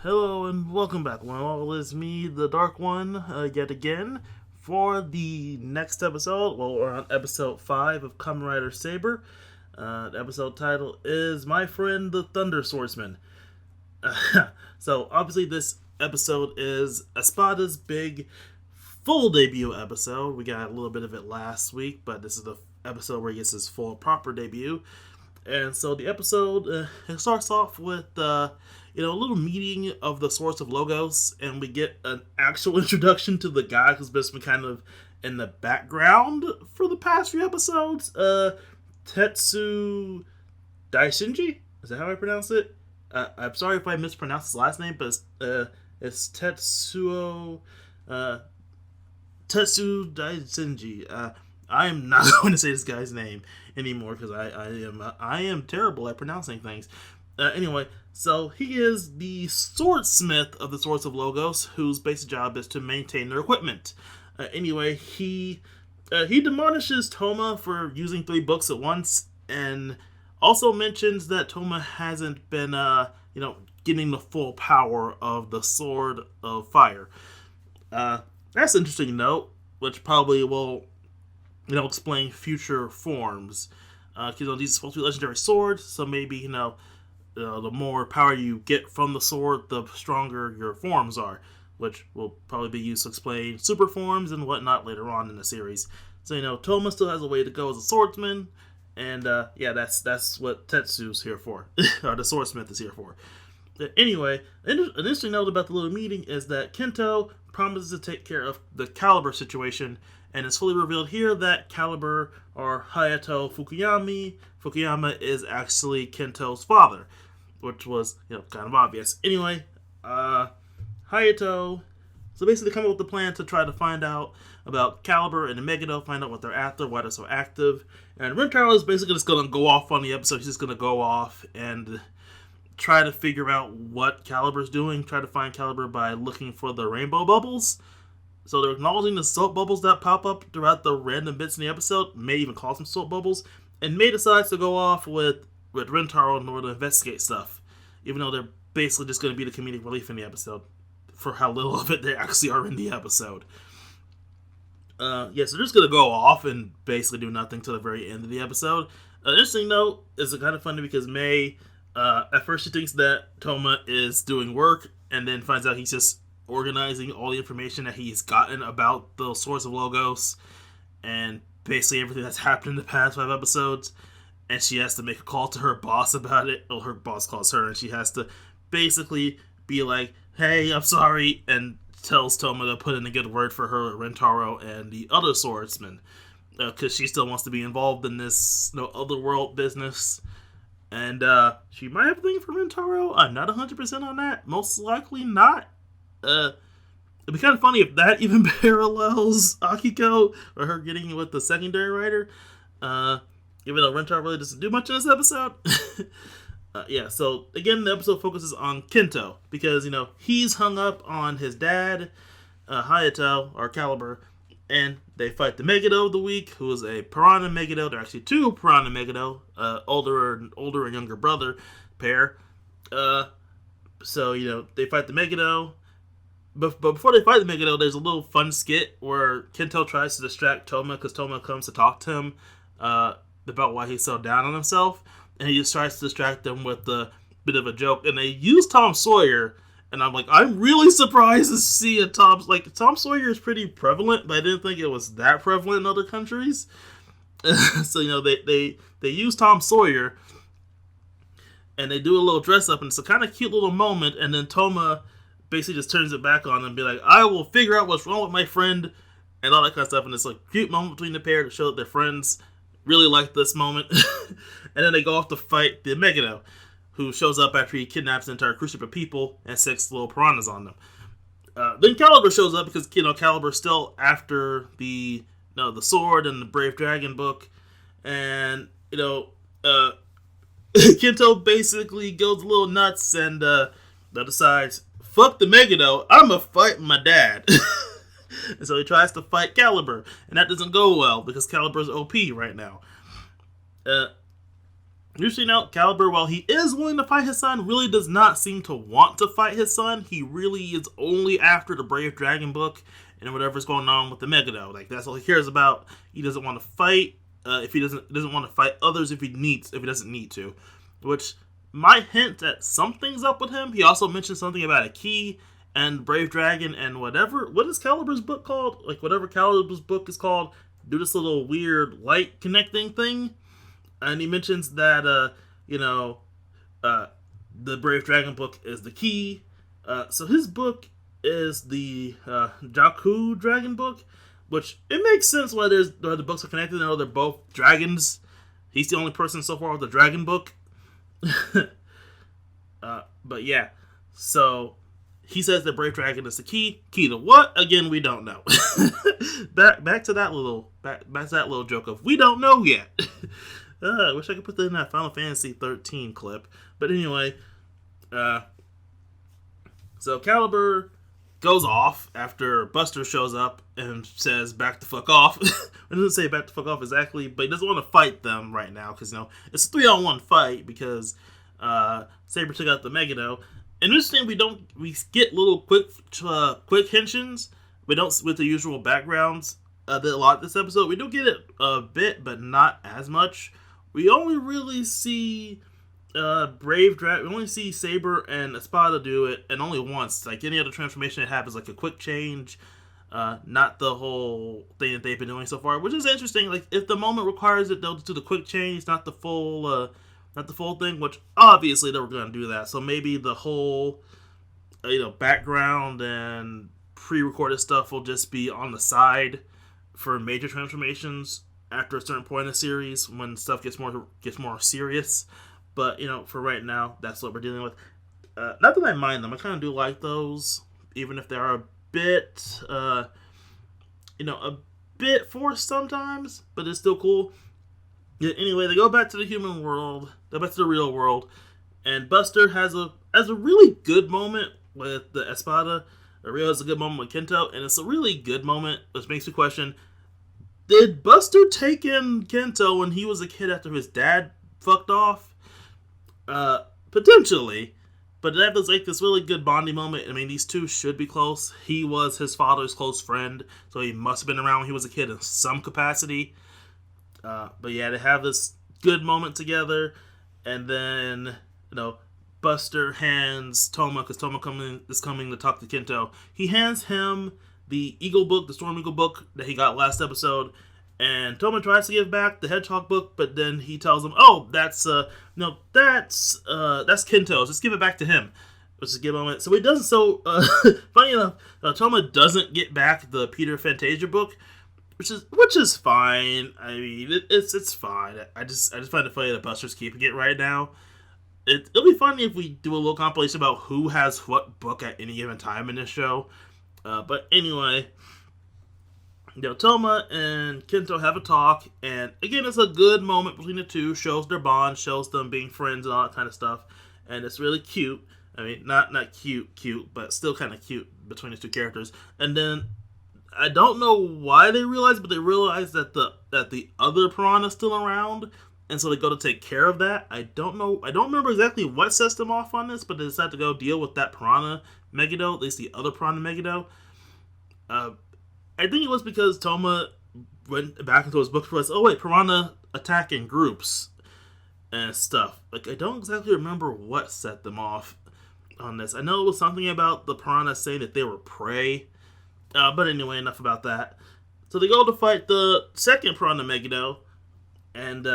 Hello and welcome back. Well, it is me, the Dark One, yet again for the next episode. Well, we're on episode 5 of Kamen Saber. The episode title is My Friend the Thunder Swordsman. So, obviously, this episode is Espada's big full debut episode. We got a little bit of it last week, but this is the episode where he gets his full proper debut. And so the episode it starts off with a little meeting of the Swords of Logos, and we get an actual introduction to the guy who's been kind of in the background for the past few episodes. Tetsu Daishinji? Is that how I pronounce it? I'm sorry if I mispronounced his last name, but it's Tetsuo Tetsu Daishinji. I am not going to say this guy's name anymore because I am terrible at pronouncing things. Anyway, so he is the swordsmith of the Swords of Logos, whose basic job is to maintain their equipment. Anyway, he demolishes Toma for using 3 books at once, and also mentions that Toma hasn't been getting the full power of the Sword of Fire. That's an interesting note, which probably will explain future forms. These are supposed to be legendary swords, so maybe, the more power you get from the sword, the stronger your forms are, which will probably be used to explain super forms and whatnot later on in the series. So, Toma still has a way to go as a swordsman, and, that's what Tetsu's here for, or the swordsmith is here for. Anyway, an interesting note about the little meeting is that Kento promises to take care of the Caliber situation, and it's fully revealed here that Caliber, or Hayato Fukuyama is actually Kento's father, which was, kind of obvious. Anyway, Hayato, so basically come up with the plan to try to find out about Caliber and the Megiddo, find out what they're after, why they're so active, and Rentaro is basically just going to go off on the episode. He's just going to go off and try to figure out what Caliber's doing, try to find Caliber by looking for the rainbow bubbles. So they're acknowledging the soap bubbles that pop up throughout the random bits in the episode, may even call them soap bubbles, and May decides to go off with Rentaro in order to investigate stuff, even though they're basically just going to be the comedic relief in the episode, for how little of it they actually are in the episode. So they're just going to go off and basically do nothing till the very end of the episode. An interesting note is kind of funny because May, at first she thinks that Toma is doing work, and then finds out he's just organizing all the information that he's gotten about the Swords of Logos and basically everything that's happened in the past 5 episodes, and she has to make a call to her boss about it. Well, her boss calls her, and she has to basically be like, hey, I'm sorry, and tells Toma to put in a good word for her, Rentaro, and the other swordsman, because she still wants to be involved in this otherworld business. And she might have a thing for Rentaro. I'm not 100% on that. Most likely not. It'd be kind of funny if that even parallels Akiko, or her getting with the secondary writer. Even though Rentaro really doesn't do much in this episode. So again, the episode focuses on Kento, because, he's hung up on his dad, Hayato, or Caliber, and they fight the Megiddo of the week, who is a Piranha Megiddo. They're actually 2 Piranha Megiddo, older and younger brother pair. So, they fight the Megiddo. But before they fight the Megiddo, there's a little fun skit where Kento tries to distract Toma, because Toma comes to talk to him about why he's so down on himself, and he just tries to distract them with a bit of a joke. And they use Tom Sawyer, and I'm really surprised to see a Tom Sawyer is pretty prevalent, but I didn't think it was that prevalent in other countries. So they use Tom Sawyer, and they do a little dress up, and it's a kind of cute little moment, and then Toma basically just turns it back on and be like, I will figure out what's wrong with my friend, and all that kind of stuff. And it's a cute moment between the pair to show that their friends really like this moment. And then they go off to fight the Megiddo, who shows up after he kidnaps an entire cruise ship of people and 6 little piranhas on them. Then Caliber shows up because Caliber's still after the sword and the Brave Dragon book, and Kento basically goes a little nuts and decides, fuck the Megiddo, I'm gonna fight my dad. And so he tries to fight Caliber, and that doesn't go well because Caliber's OP right now. Usually now, Caliber, while he is willing to fight his son, really does not seem to want to fight his son. He really is only after the Brave Dragon book and whatever's going on with the Megiddo. Like, that's all he cares about. He doesn't want to fight if he doesn't want to fight others if he doesn't need to. Which might hint at something's up with him. He also mentioned something about a key and Brave Dragon and whatever. What is Caliber's book called? Like, whatever Caliber's book is called, do this little weird light connecting thing. And he mentions that, the Brave Dragon book is the key. So his book is the Jakku Dragon book, which it makes sense why the books are connected. I know they're both dragons. He's the only person so far with the dragon book. But yeah, so he says that Brave Dragon is the key. Key to what? Again, we don't know. back to that little joke of we don't know yet. I wish I could put that in that Final Fantasy 13 clip. But anyway, so Caliber goes off after Buster shows up and says back the fuck off. It doesn't say back the fuck off exactly, but he doesn't want to fight them right now because, it's a 3-on-1 fight because Saber took out the Megiddo. And interesting, we get little quick henshins. We don't with the usual backgrounds a lot this episode. We do get it a bit, but not as much. We only really see Brave Dragon. We only see Saber and Espada do it, and only once. Like any other transformation they have is like a quick change, not the whole thing that they've been doing so far, which is interesting. Like if the moment requires it, they'll do the quick change, not the full thing. Which obviously they were going to do that. So maybe the whole, background and pre-recorded stuff will just be on the side for major transformations after a certain point in the series when stuff gets more serious. But for right now, that's what we're dealing with. Not that I mind them, I kind of do like those, even if they are a bit forced sometimes, but it's still cool. Yeah, anyway, they go back to the human world, go back to the real world, and Buster has a really good moment with the Espada. Rio has a good moment with Kento, and it's a really good moment, which makes me question, did Buster take in Kento when he was a kid after his dad fucked off? Potentially. But that was like this really good bonding moment. I mean, these two should be close. He was his father's close friend, so he must have been around when he was a kid in some capacity. But yeah, they have this good moment together, and then, Buster hands Toma, because Toma is coming to talk to Kento. He hands him the Eagle book, the Storm Eagle book that he got last episode, and Toma tries to give back the Hedgehog book, but then he tells him, "Oh, that's Kento's. Just give it back to him." Which is a good moment. So he doesn't. So funny enough, Toma doesn't get back the Peter Fantasia book, which is fine. I mean, it's fine. I just find it funny that Buster's keeping it right now. It'll be funny if we do a little compilation about who has what book at any given time in this show. But anyway, Toma and Kento have a talk, and again, it's a good moment between the two. Shows their bond, shows them being friends and all that kind of stuff, and it's really cute. I mean, not cute, but still kind of cute between the two characters. And then I don't know why they realize, but they realize that the other piranha's still around. And so they go to take care of that. I don't know. I don't remember exactly what sets them off on this, but they decide to go deal with that piranha Megiddo, at least the other piranha Megiddo. I think it was because Toma went back into his book for us. Oh wait, piranha attack in groups and stuff. Like I don't exactly remember what set them off on this. I know it was something about the piranha saying that they were prey. But anyway, enough about that. So they go to fight the second piranha Megiddo. And,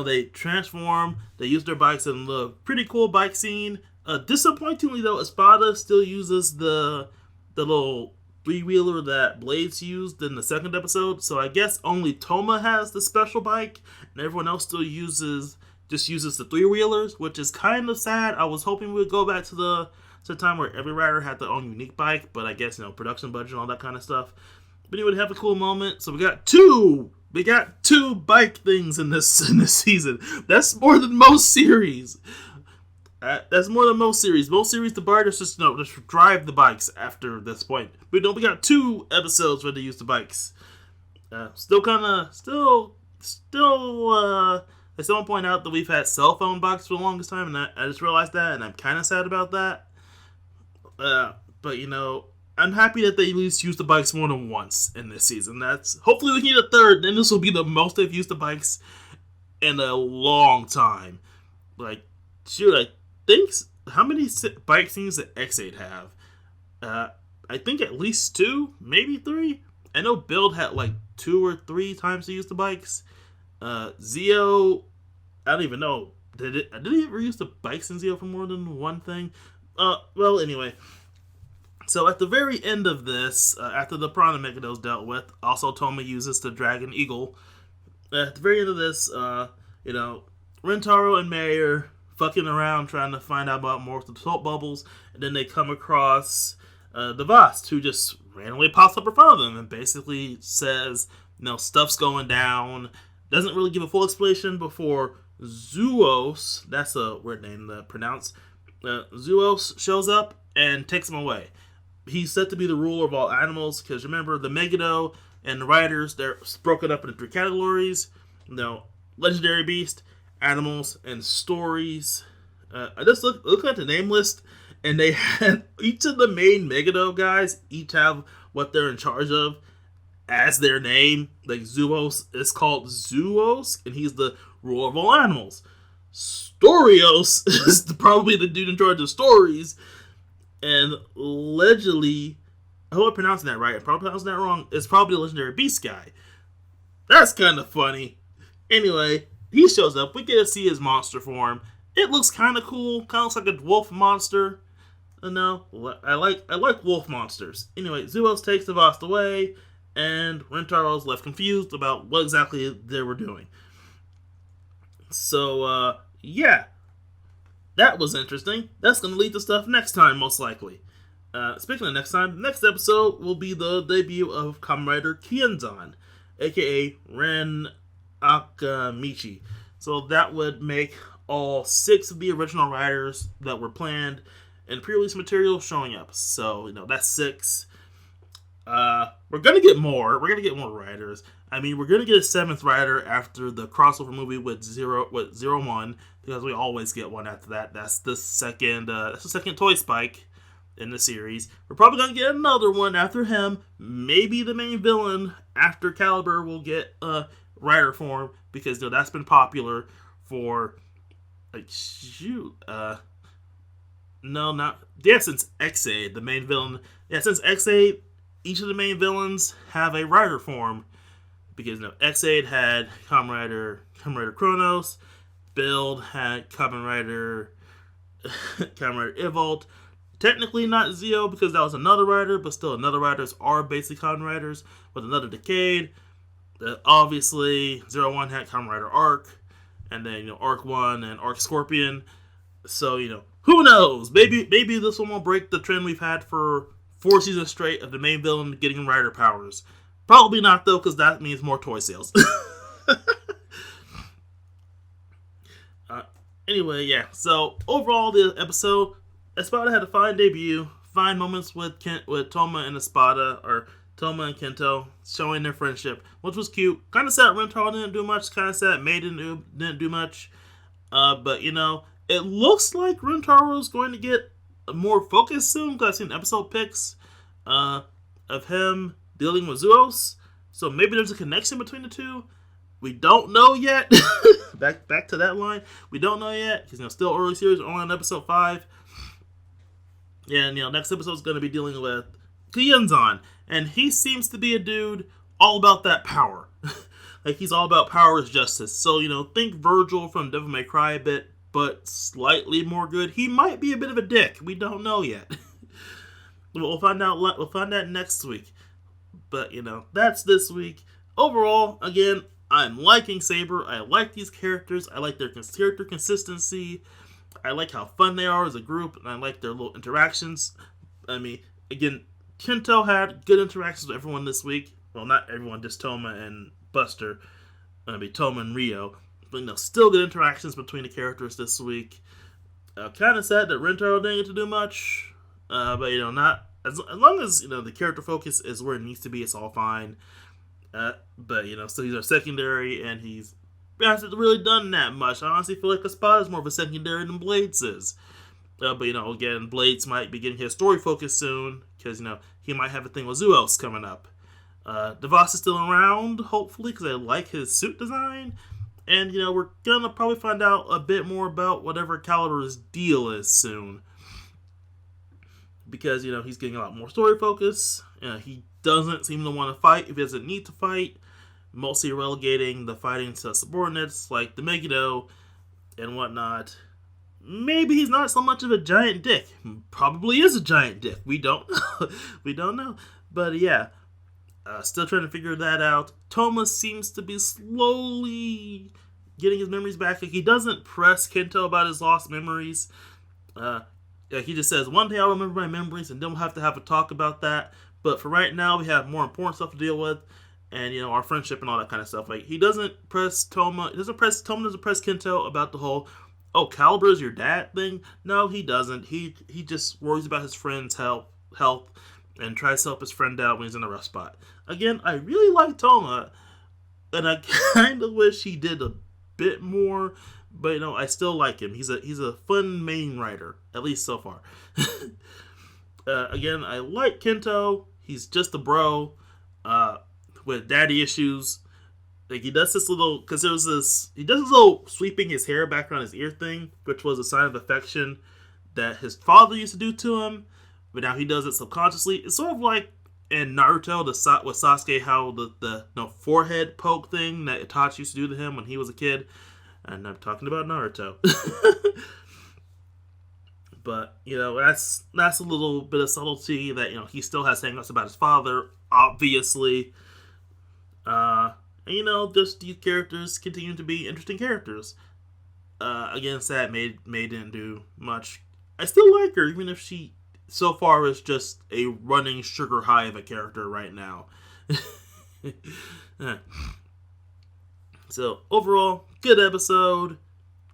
they transform, they use their bikes in a pretty cool bike scene. Disappointingly, though, Espada still uses the little three-wheeler that Blades used in the second episode. So I guess only Toma has the special bike, and everyone else still uses the three-wheelers, which is kind of sad. I was hoping we'd go back to the time where every rider had their own unique bike, but I guess, production budget and all that kind of stuff. But anyway, have a cool moment. So we got two bike things in this season. That's more than most series. Most series, the bikers just drive the bikes after this point. But we got 2 episodes where they use the bikes. Still I still want to point out that we've had cell phone bikes for the longest time, and I just realized that, and I'm kind of sad about that. But I'm happy that they at least used the bikes more than once in this season. That's hopefully we can get a third. Then this will be the most they've used the bikes in a long time. Like, shoot, I think how many bike scenes that X8 have? I think at least 2, maybe 3. I know Build had like 2 or 3 times to use the bikes. Zio, I don't even know. Did he ever use the bikes in Zio for more than one thing? Well, anyway. So at the very end of this, after the Piranha Megado's dealt with, also Toma uses the Dragon Eagle. At the very end of this, Rentaro and May are fucking around trying to find out about more of the salt bubbles, and then they come across the Vast, who just randomly pops up in front of them and basically says, stuff's going down. Doesn't really give a full explanation before Zuos, that's a weird name to pronounce, Zuos shows up and takes him away. He's said to be the ruler of all animals, because remember, the Megiddo and the Riders, they're broken up into 3 categories. Legendary beast, animals, and stories. I just look at the name list, and they had each of the main Megiddo guys each have what they're in charge of as their name. Like Zuos is called Zuos, and he's the ruler of all animals. Storios is probably the dude in charge of stories. And allegedly, I hope I'm pronouncing that right. I'm probably pronouncing that wrong. It's probably the legendary beast guy. That's kind of funny. Anyway, he shows up. We get to see his monster form. It looks kind of cool. Kind of looks like a wolf monster. No, I like wolf monsters. Anyway, Zuos takes the Vast away, and Rentaro's left confused about what exactly they were doing. So, yeah. That was interesting. That's going to lead to stuff next time, most likely. Speaking of next time, next episode will be the debut of Kamen Rider Kienzan, aka Ren Akamichi. So that would make all 6 of the original riders that were planned in pre-release material showing up. So, that's 6. We're going to get more. We're going to get more riders. I mean, we're going to get a 7th rider after the crossover movie with Zero 1, because we always get one after that. That's the second Toy Spike in the series. We're probably going to get another one after him. Maybe the main villain after Caliber will get a rider form, because that's been popular for since X8, the main villain. Yeah, since X8, each of the main villains have a rider form. Because X8 had Kamen Rider Kronos, Build had Kamen Rider Evolt. Technically not Zio, because that was another rider, but still another riders are basically Kamen Riders with another Decade. Obviously, 01 had Kamen Rider Arc, and then Arc 1 and Arc Scorpion. So who knows? Maybe this one will break the trend we've had for 4 seasons straight of the main villain getting rider powers. Probably not, though, because that means more toy sales. Anyway, yeah. So, overall, the episode, Espada had a fine debut. Fine moments with Toma and Espada, or Toma and Kento, showing their friendship, which was cute. Kind of sad Rentaro didn't do much. Kind of sad May didn't do much. But, it looks like Rentaro's going to get more focus soon, because I've seen episode pics of him dealing with Zuos, so maybe there's a connection between the two. We don't know yet. back to that line. We don't know yet, because still early series, only on episode 5. Yeah, and next episode is going to be dealing with Kienzan, and he seems to be a dude all about that power. Like, he's all about power is justice. So think Virgil from Devil May Cry a bit, but slightly more good. He might be a bit of a dick. We don't know yet. We'll find out. We'll find out next week. But, that's this week. Overall, again, I'm liking Saber. I like these characters. I like their character consistency. I like how fun they are as a group. And I like their little interactions. I mean, again, Kento had good interactions with everyone this week. Well, not everyone, just Toma and Buster. Toma and Rio. But, still good interactions between the characters this week. Kind of sad that Rentaro didn't get to do much. But, not... As long as, the character focus is where it needs to be, it's all fine. But so he's our secondary, and he's hasn't really done that much. I honestly feel like Espada is more of a secondary than Blades is. But again, Blades might be getting his story focus soon because he might have a thing with Zuos coming up. Devos is still around, hopefully, because I like his suit design. And we're gonna probably find out a bit more about whatever Caliber's deal is soon, because he's getting a lot more story focus. He doesn't seem to want to fight if he doesn't need to fight, mostly relegating the fighting to subordinates like the Megiddo and whatnot. Maybe he's not so much of a giant dick. Probably is a giant dick. We don't know. We don't know. But yeah, still trying to figure that out. Thomas seems to be slowly getting his memories back. Like, he doesn't press Kento about his lost memories. He just says, one day I'll remember my memories, and then we'll have to have a talk about that. But for right now, we have more important stuff to deal with, and our friendship and all that kind of stuff. Like, he doesn't press Toma. Doesn't press Kento about the whole, oh, Caliber is your dad thing. No, he doesn't. He just worries about his friend's health, and tries to help his friend out when he's in a rough spot. Again, I really like Toma, and I kind of wish he did a bit more. But I still like him. He's a fun main writer, at least so far. Again, I like Kento. He's just a bro with daddy issues. Like, he does this little, because he does this little sweeping his hair back around his ear thing, which was a sign of affection that his father used to do to him, but now he does it subconsciously. It's sort of like in Naruto, with Sasuke, how the forehead poke thing that Itachi used to do to him when he was a kid. And I'm talking about Naruto. But, that's a little bit of subtlety that, he still has hang-ups about his father, obviously. And, just these characters continue to be interesting characters. Again, Sad May didn't do much. I still like her, even if she, so far, is just a running sugar high of a character right now. So, overall, good episode,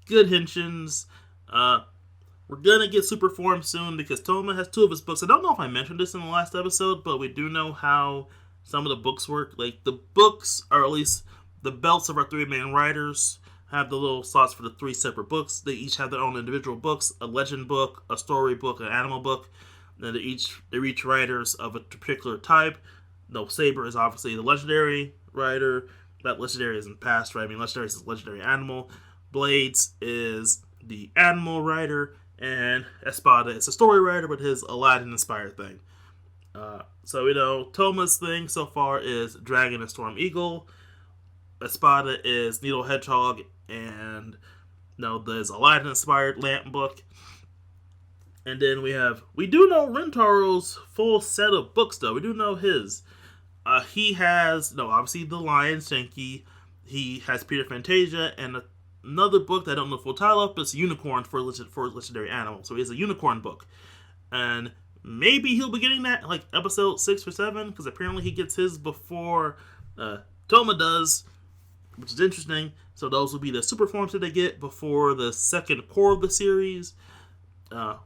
good henshins. We're gonna get super form soon because Toma has 2 of his books. I don't know if I mentioned this in the last episode, but we do know how some of the books work. Like, the books, or at least the belts of our 3 main writers, have the little slots for the 3 separate books. They each have their own individual books: a legend book, a story book, an animal book. And they're each writers of a particular type. Saber is obviously the legendary writer. That legendary isn't past, right? I mean, legendary is a legendary animal. Blades is the animal writer, and Espada is a story writer with his Aladdin-inspired thing. So, Toma's thing so far is Dragon and Storm Eagle. Espada is Needle Hedgehog, and there's Aladdin-inspired lamp book. And then we do know Rintaro's full set of books, though. We do know his. He has, obviously, The Lion Senki. He has Peter Fantasia, and another book that I don't know full title of, but it's Unicorn for legendary animal. So he has a unicorn book. And maybe he'll be getting that, like, episode 6 or 7, because apparently he gets his before Toma does, which is interesting. So those will be the super forms that they get before the second core of the series,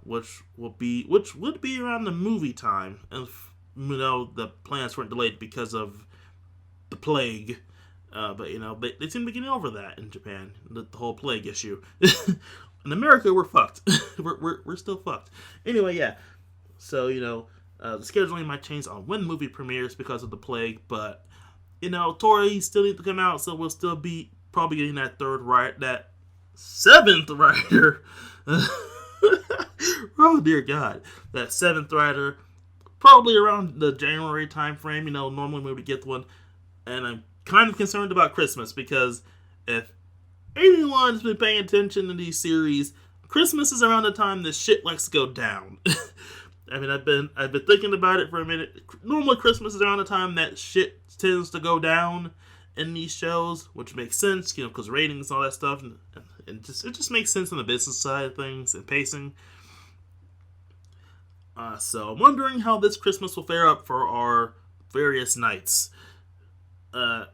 which would be around the movie time. And the plans weren't delayed because of the plague. But they seem to be getting over that in Japan, the whole plague issue. In America, we're fucked. we're still fucked. Anyway, yeah. So the scheduling might change on when movie premieres because of the plague, but Tori still needs to come out, so we'll still be probably getting that 7th writer. Oh dear God, that 7th writer. Probably around the January time frame. Normally we would get one. And I'm kind of concerned about Christmas, because if anyone's been paying attention to these series, Christmas is around the time this shit likes to go down. I mean, I've been thinking about it for a minute. Normally Christmas is around the time that shit tends to go down in these shows, which makes sense, because ratings and all that stuff, and it just makes sense on the business side of things and pacing. So I'm wondering how this Christmas will fare up for our various nights. I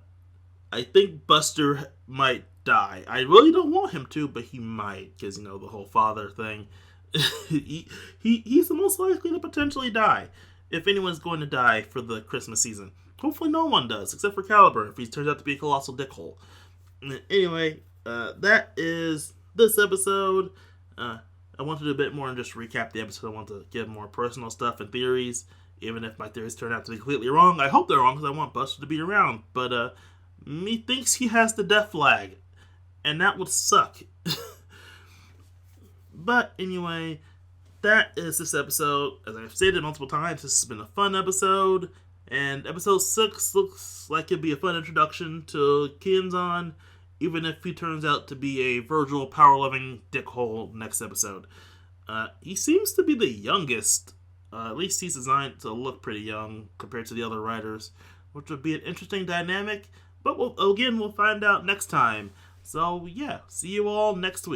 think Buster might die. I really don't want him to, but he might, because the whole father thing. He's the most likely to potentially die, if anyone's going to die for the Christmas season. Hopefully no one does, except for Caliber, if he turns out to be a colossal dickhole. Anyway, that is this episode. I want to do a bit more and just recap the episode. I want to give more personal stuff and theories, even if my theories turn out to be completely wrong. I hope they're wrong, because I want Buster to be around. But, me thinks he has the death flag, and that would suck. But anyway, that is this episode. As I've stated multiple times, this has been a fun episode, and episode 6 looks like it'd be a fun introduction to Kenzan, even if he turns out to be a Virgil power-loving dickhole next episode. He seems to be the youngest. At least he's designed to look pretty young compared to the other writers, which would be an interesting dynamic, but we'll find out next time. So yeah, see you all next week.